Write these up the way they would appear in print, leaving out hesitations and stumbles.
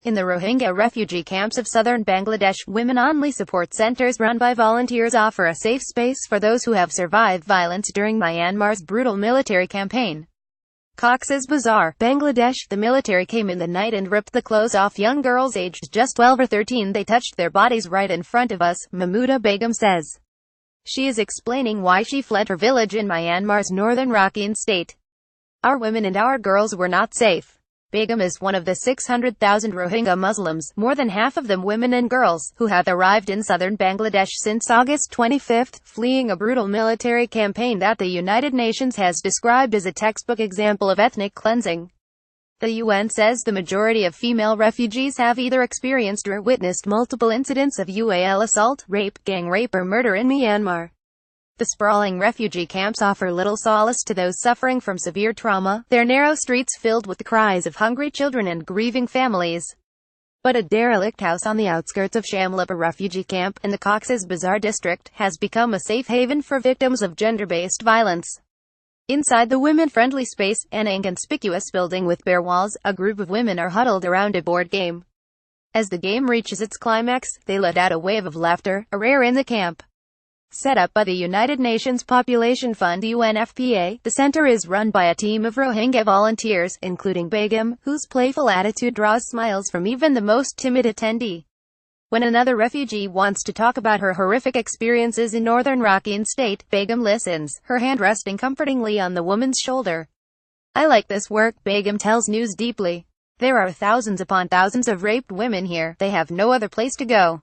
In the Rohingya refugee camps of southern Bangladesh, women-only support centers run by volunteers offer a safe space for those who have survived violence during Myanmar's brutal military campaign. Cox's Bazar, Bangladesh. The military came in the night and ripped the clothes off young girls aged just 12 or 13. They touched their bodies right in front of us, Mahmooda Begum says. She is explaining why she fled her village in Myanmar's northern Rakhine State. Our women and our girls were not safe. Begum is one of the 600,000 Rohingya Muslims, more than half of them women and girls, who have arrived in southern Bangladesh since August 25, fleeing a brutal military campaign that the United Nations has described as a textbook example of ethnic cleansing. The UN says the majority of female refugees have either experienced or witnessed multiple incidents of assault, rape, gang rape or murder in Myanmar. The sprawling refugee camps offer little solace to those suffering from severe trauma, their narrow streets filled with the cries of hungry children and grieving families. But a derelict house on the outskirts of Shamla, a refugee camp in the Cox's Bazar district, has become a safe haven for victims of gender-based violence. Inside the women-friendly space, an inconspicuous building with bare walls, a group of women are huddled around a board game. As the game reaches its climax, they let out a wave of laughter, a rare in the camp. Set up by the United Nations Population Fund UNFPA, the center is run by a team of Rohingya volunteers, including Begum, whose playful attitude draws smiles from even the most timid attendee. When another refugee wants to talk about her horrific experiences in northern Rakhine State, Begum listens, her hand resting comfortingly on the woman's shoulder. I like this work, Begum tells News Deeply. There are thousands upon thousands of raped women here. They have no other place to go.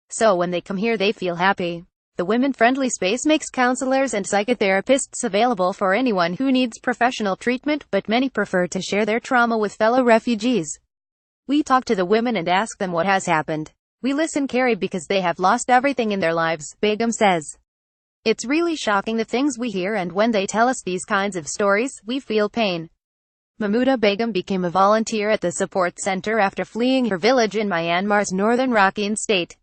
So when they come here they feel happy. The women-friendly space makes counselors and psychotherapists available for anyone who needs professional treatment, but many prefer to share their trauma with fellow refugees. We talk to the women and ask them what has happened. We listen carefully because they have lost everything in their lives, Begum says. It's really shocking the things we hear, and when they tell us these kinds of stories, we feel pain. Mahmooda Begum became a volunteer at the support center after fleeing her village in Myanmar's northern Rakhine State.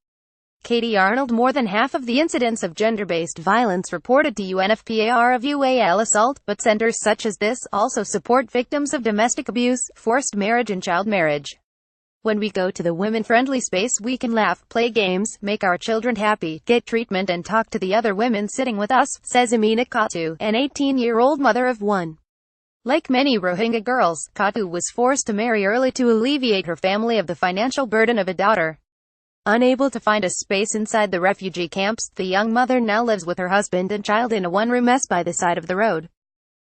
Katie Arnold. More than half of the incidents of gender-based violence reported to UNFPA are of assault, but centers such as this also support victims of domestic abuse, forced marriage and child marriage. When we go to the women-friendly space we can laugh, play games, make our children happy, get treatment and talk to the other women sitting with us, says Amina Katu, an 18-year-old mother of one. Like many Rohingya girls, Katu was forced to marry early to alleviate her family of the financial burden of a daughter. Unable to find a space inside the refugee camps, the young mother now lives with her husband and child in a one-room mess by the side of the road.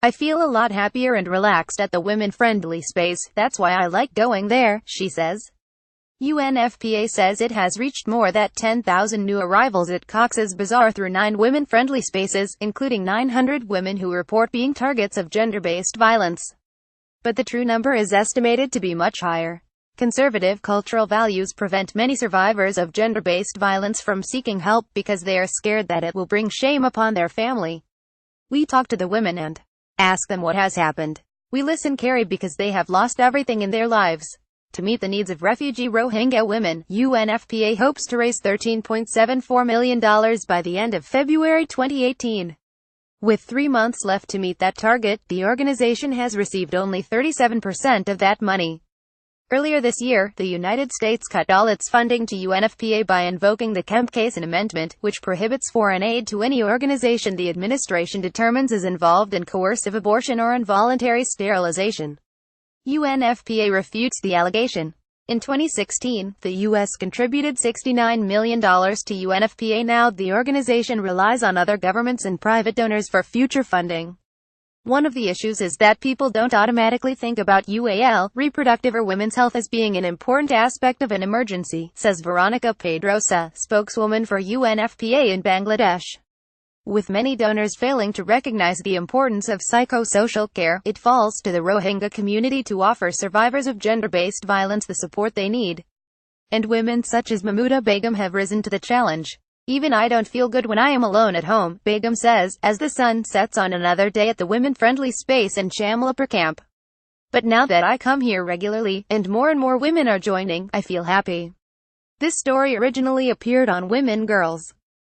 I feel a lot happier and relaxed at the women-friendly space, that's why I like going there, she says. UNFPA says it has reached more than 10,000 new arrivals at Cox's Bazar through 9 women-friendly spaces, including 900 women who report being targets of gender-based violence. But the true number is estimated to be much higher. Conservative cultural values prevent many survivors of gender-based violence from seeking help because they are scared that it will bring shame upon their family. We talk to the women and ask them what has happened. We listen carefully because they have lost everything in their lives. To meet the needs of refugee Rohingya women, UNFPA hopes to raise $13.74 million by the end of February 2018. With 3 months left to meet that target, the organization has received only 37% of that money. Earlier this year, the United States cut all its funding to UNFPA by invoking the Kemp Case, an amendment which prohibits foreign aid to any organization the administration determines is involved in coercive abortion or involuntary sterilization. UNFPA refutes the allegation. In 2016, the U.S. contributed $69 million to UNFPA. Now, the organization relies on other governments and private donors for future funding. One of the issues is that people don't automatically think about reproductive or women's health as being an important aspect of an emergency, says Veronica Pedrosa, spokeswoman for UNFPA in Bangladesh. With many donors failing to recognize the importance of psychosocial care, it falls to the Rohingya community to offer survivors of gender-based violence the support they need. And women such as Mahmooda Begum have risen to the challenge. Even I don't feel good when I am alone at home, Begum says, as the sun sets on another day at the women-friendly space in Shamla camp. But now that I come here regularly, and more women are joining, I feel happy. This story originally appeared on Women Girls.